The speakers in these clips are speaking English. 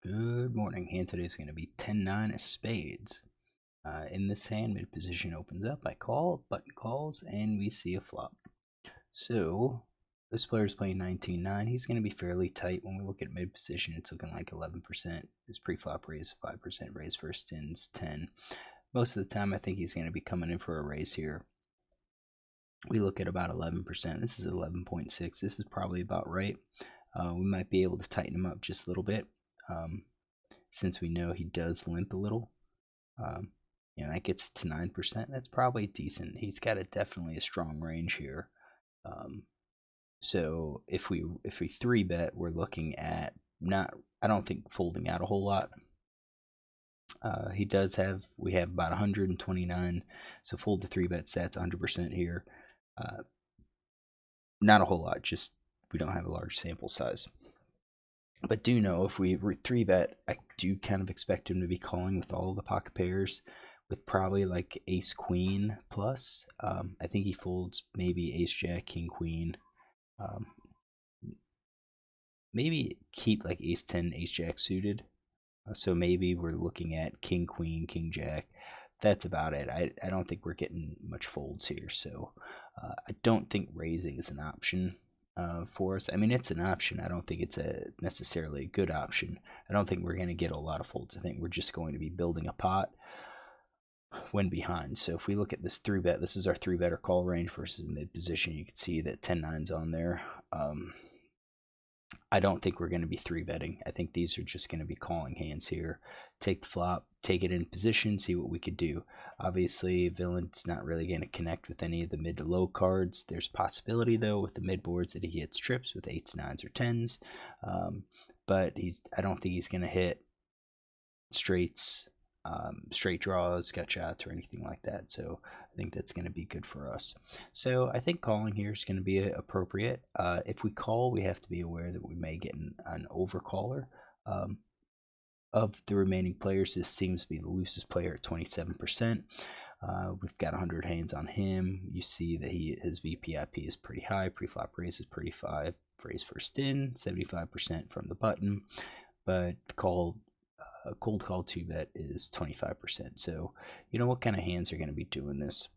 Good morning. Hand today is going to be 10-9 of spades. In this hand, mid position opens up. I call, button calls, and we see a flop. So this player is playing 19-9. He's going to be fairly tight. When we look at mid position, it's looking like 11%. His pre-flop raise 5%, raise first tens 10. Most of the time, I think he's going to be coming in for a raise here. We look at about 11%. This is 11.6. This is probably about right. We might be able to tighten him up just a little bit. Since we know he does limp a little. That gets to 9%. That's probably decent. He's got definitely a strong range here. So if we 3-bet, we're looking at I don't think folding out a whole lot. We have about 129, so fold to 3-bet stats 100% here. Not a whole lot, just we don't have a large sample size. But do know if we 3-bet, I do kind of expect him to be calling with all of the pocket pairs, with probably like ace queen plus. I think he folds maybe ace jack, king queen. Maybe keep like ace 10, ace jack suited. So maybe we're looking at king queen, king jack. That's about it. I don't think we're getting much folds here. So I don't think raising is an option for us. I mean, it's an option. I don't think it's necessarily a good option. I don't think we're going to get a lot of folds. I think we're just going to be building a pot when behind. So if we look at this 3-bet, this is our 3-better call range versus mid position. You can see that 10-9's on there. I don't think we're going to be 3-betting. I think these are just going to be calling hands here. Take the flop, take it in position, see what we could do. Obviously, villain's not really going to connect with any of the mid to low cards. There's possibility, though, with the mid boards that he hits trips with 8s, 9s, or 10s. But I don't think he's going to hit straights, straight draws, gut shots, or anything like that. So I think that's going to be good for us. So I think calling here is going to be appropriate. If we call, we have to be aware that we may get an overcaller. Of the remaining players, this seems to be the loosest player at 27%. We've got 100 hands on him. You see that his VPIP is pretty high. Pre-flop raise is pretty high. Raise first in, 75% from the button. But the cold call 2-bet is 25%. So you know what kind of hands are going to be doing this.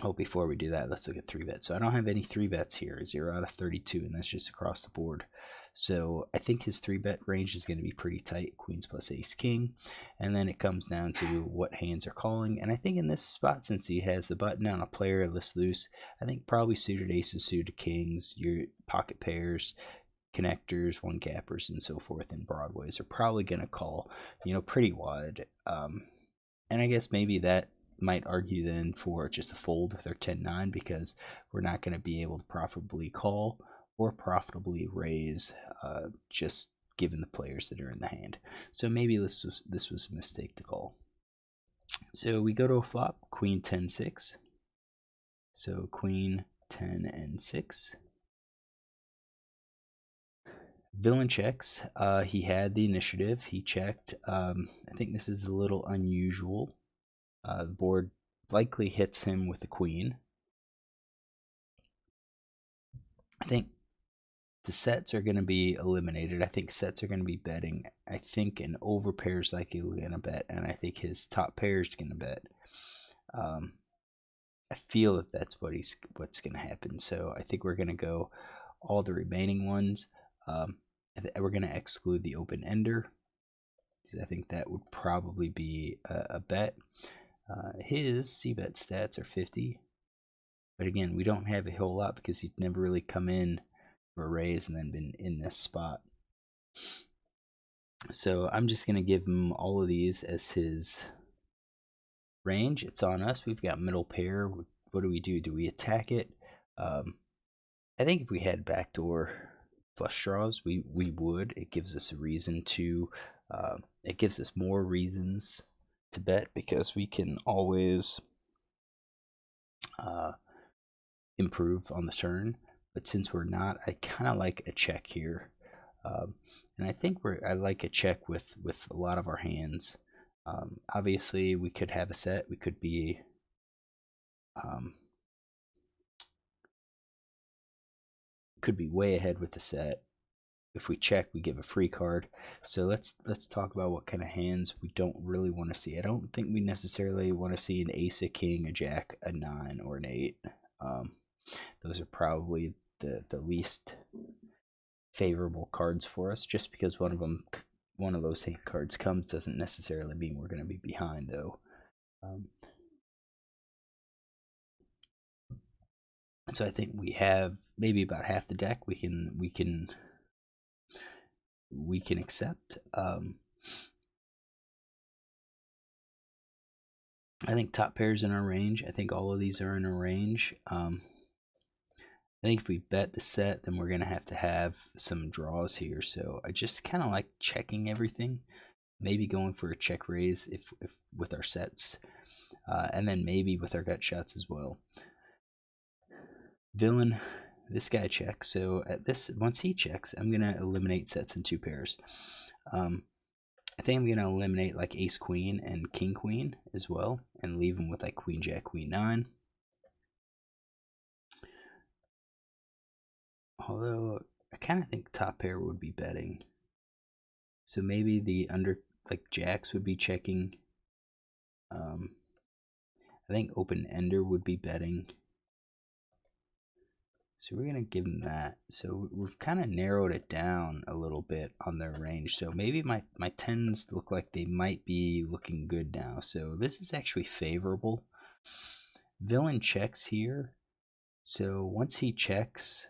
Oh, before we do that, let's look at 3-bet. So I don't have any 3-bets here, 0 out of 32, and that's just across the board. So I think his 3-bet range is going to be pretty tight, queens plus ace king. And then it comes down to what hands are calling. And I think in this spot, since he has the button on a player list loose, I think probably suited aces, suited kings, your pocket pairs, connectors, one gappers, and so forth, and broadways are probably going to call, pretty wide. And I guess maybe that might argue then for just a fold with our 10-9, because we're not going to be able to profitably call or profitably raise, just given the players that are in the hand. So maybe this was a mistake to call. So we go to a flop, queen 10-6. So queen 10 and 6. Villain checks. He had the initiative. He checked. I think this is a little unusual. The board likely hits him with a queen. I think the sets are going to be eliminated. I think sets are going to be betting. I think an overpair is likely going to bet, and I think his top pair is going to bet. I feel that that's what's going to happen. So I think we're going to go all the remaining ones. We're going to exclude the open ender, because I think that would probably be a bet. His c-bet stats are 50, but again, we don't have a whole lot because he's never really come in for a raise and then been in this spot. So I'm just going to give him all of these as his range. It's on us. We've got middle pair. What do we do? Do we attack it? I think if we had backdoor flush draws, we would. It gives us a reason to, it gives us more reasons to bet, because we can always improve on the turn. But since we're not, I kind of like a check here, and I think I like a check with a lot of our hands. Obviously, we could have a set. We could be way ahead with the set. if we check, we give a free card. So let's talk about what kind of hands we don't really want to see. I don't think we necessarily want to see an ace, a king, a jack, a 9, or an 8. Those are probably the least favorable cards for us. Just because one of those hand cards comes doesn't necessarily mean we're going to be behind, though. So I think we have maybe about half the deck we can accept. I think top pairs in our range. I think all of these are in our range. I think if we bet the set, then we're gonna have to have some draws here. So I just kind of like checking everything. Maybe going for a check raise if with our sets, and then maybe with our gut shots as well. Villain, this guy checks. So at this, once he checks, I'm gonna eliminate sets in 2 pairs. I think I'm gonna eliminate like ace queen and king queen as well, and leave him with like queen jack, queen 9. Although I kind of think top pair would be betting. So maybe the under like jacks would be checking. I think open ender would be betting. So we're gonna give them that. So we've kind of narrowed it down a little bit on their range. So maybe my 10s look like they might be looking good now. So this is actually favorable. Villain checks here. So once he checks,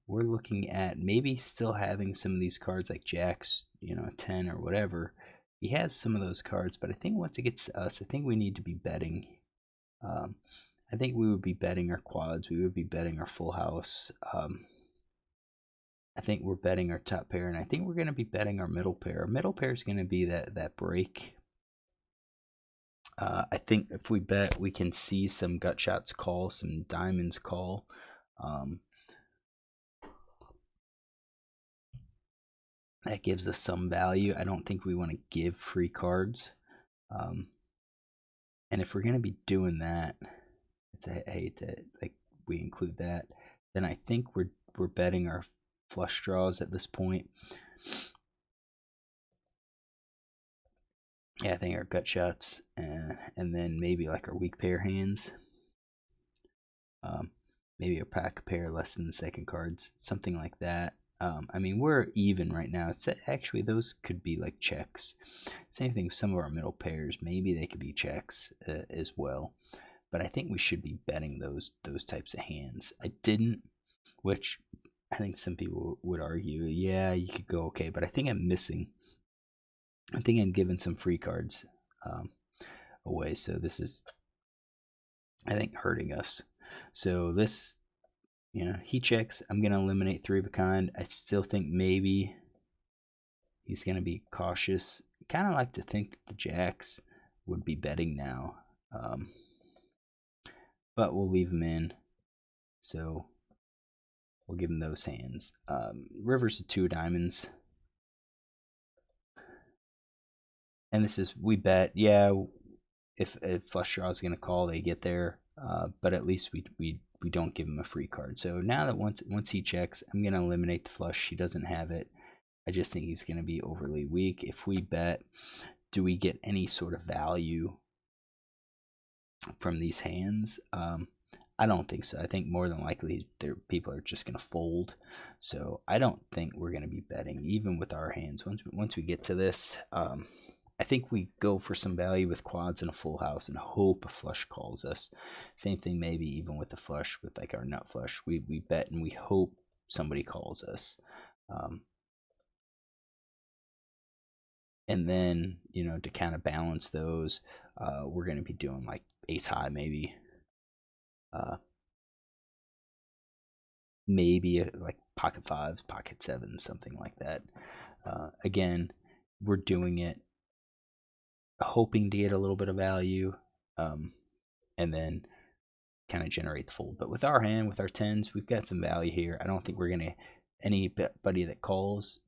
we're looking at maybe still having some of these cards like jacks, 10 or whatever. He has some of those cards, but I think once it gets to us, I think we need to be betting. I think we would be betting our quads. We would be betting our full house. I think we're betting our top pair, and I think we're going to be betting our middle pair. Our middle pair is going to be that break. I think if we bet, we can see some gut shots call, some diamonds call. That gives us some value. I don't think we want to give free cards. And if we're going to be doing that, I hate that like we include that, then I think we're betting our flush draws at this point. Yeah, I think our gut shots, and then maybe like our weak pair hands. Maybe a pack pair less than the second cards, something like that. I mean, we're even right now. So actually, those could be like checks. Same thing with some of our middle pairs. Maybe they could be checks as well. But I think we should be betting those types of hands. I didn't, which I think some people would argue, yeah, you could go okay, but I think I'm missing. I think I'm giving some free cards away. So this is, I think, hurting us. So this, he checks. I'm going to eliminate 3 of a kind. I still think maybe he's going to be cautious. Kind of like to think that the jacks would be betting now. But we'll leave him in. So we'll give him those hands. River's a 2 of diamonds. And this is, we bet, yeah, if flush draw is going to call, they get there. But at least we don't give him a free card. So now that once he checks, I'm going to eliminate the flush. He doesn't have it. I just think he's going to be overly weak. If we bet, do we get any sort of value from these hands? I don't think so. I think more than likely people are just going to fold. So I don't think we're going to be betting even with our hands. Once we get to this, I think we go for some value with quads and a full house and hope a flush calls us. Same thing maybe even with the flush, with like our nut flush. We bet and we hope somebody calls us. And then, to kind of balance those, we're going to be doing like ace high maybe. Maybe like pocket 5s, pocket 7s, something like that. Again, we're doing it hoping to get a little bit of value, and then kind of generate the fold. But with our hand, with our 10s, we've got some value here. I don't think we're going to, anybody that calls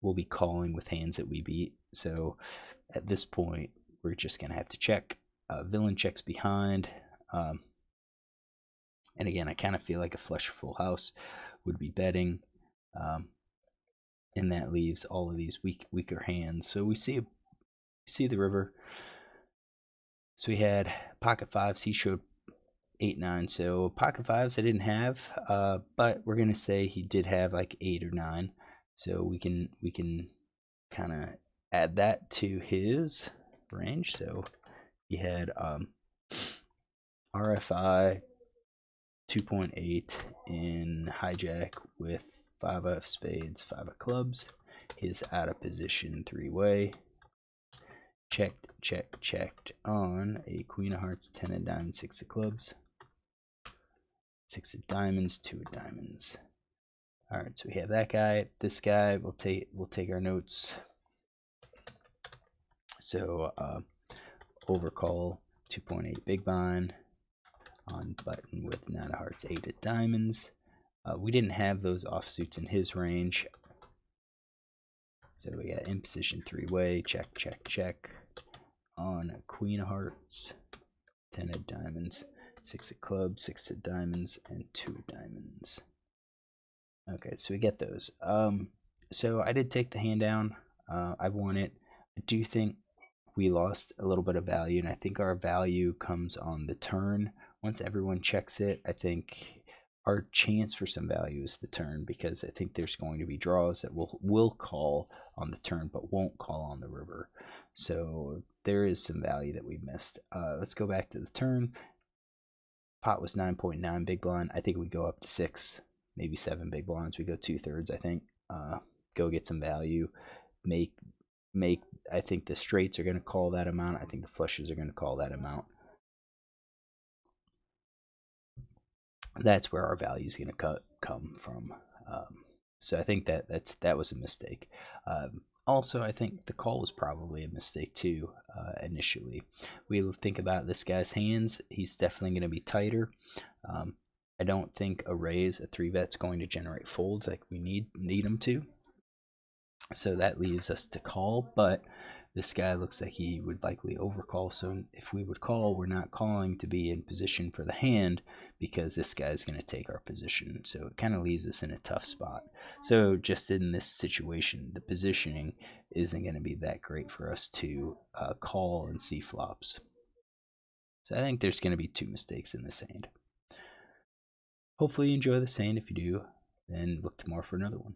will be calling with hands that we beat. So at this point, we're just going to have to check. Villain checks behind. And again, I kind of feel like a flush full house would be betting. and that leaves all of these weaker hands. So we see the river. So we had pocket fives. He showed 8-9. So pocket fives I didn't have, but we're gonna say he did have like 8 or 9. So we can kind of add that to his range. So he had RFI 2.8 in hijack with 5 of spades, 5 of clubs. His out of position 3-way. Checked on a queen of hearts, 10 of diamonds, 6 of clubs, 6 of diamonds, 2 of diamonds. All right, so we have that guy. This guy, we'll take our notes. So overcall 2.8 big blind on button with 9 of hearts, 8 of diamonds. We didn't have those offsuits in his range. So we got in position 3-way, check on a queen of hearts, 10 of diamonds, 6 of clubs, 6 of diamonds, and 2 of diamonds. Okay, so we get those. So I did take the hand down. I won it. I do think we lost a little bit of value, and I think our value comes on the turn. Once everyone checks it, I think our chance for some value is the turn, because I think there's going to be draws that will call on the turn but won't call on the river. So there is some value that we missed. Let's go back to the turn. Pot was 9.9 big blind. I think we go up to 6, maybe 7 big blinds. We go 2/3, I think. Go get some value. Make I think the straights are going to call that amount. I think the flushes are going to call that amount. That's where our value is going to come from. So I think that was a mistake. Also, I think the call was probably a mistake too. Initially, we think about this guy's hands. He's definitely going to be tighter. I don't think a raise, a 3-bet's going to generate folds like we need them to. So that leaves us to call, but this guy looks like he would likely overcall. So if we would call, we're not calling to be in position for the hand, because this guy's going to take our position. So it kind of leaves us in a tough spot. So just in this situation, the positioning isn't going to be that great for us to call and see flops. So I think there's going to be 2 mistakes in this hand. Hopefully you enjoy this hand. If you do, then look tomorrow for another one.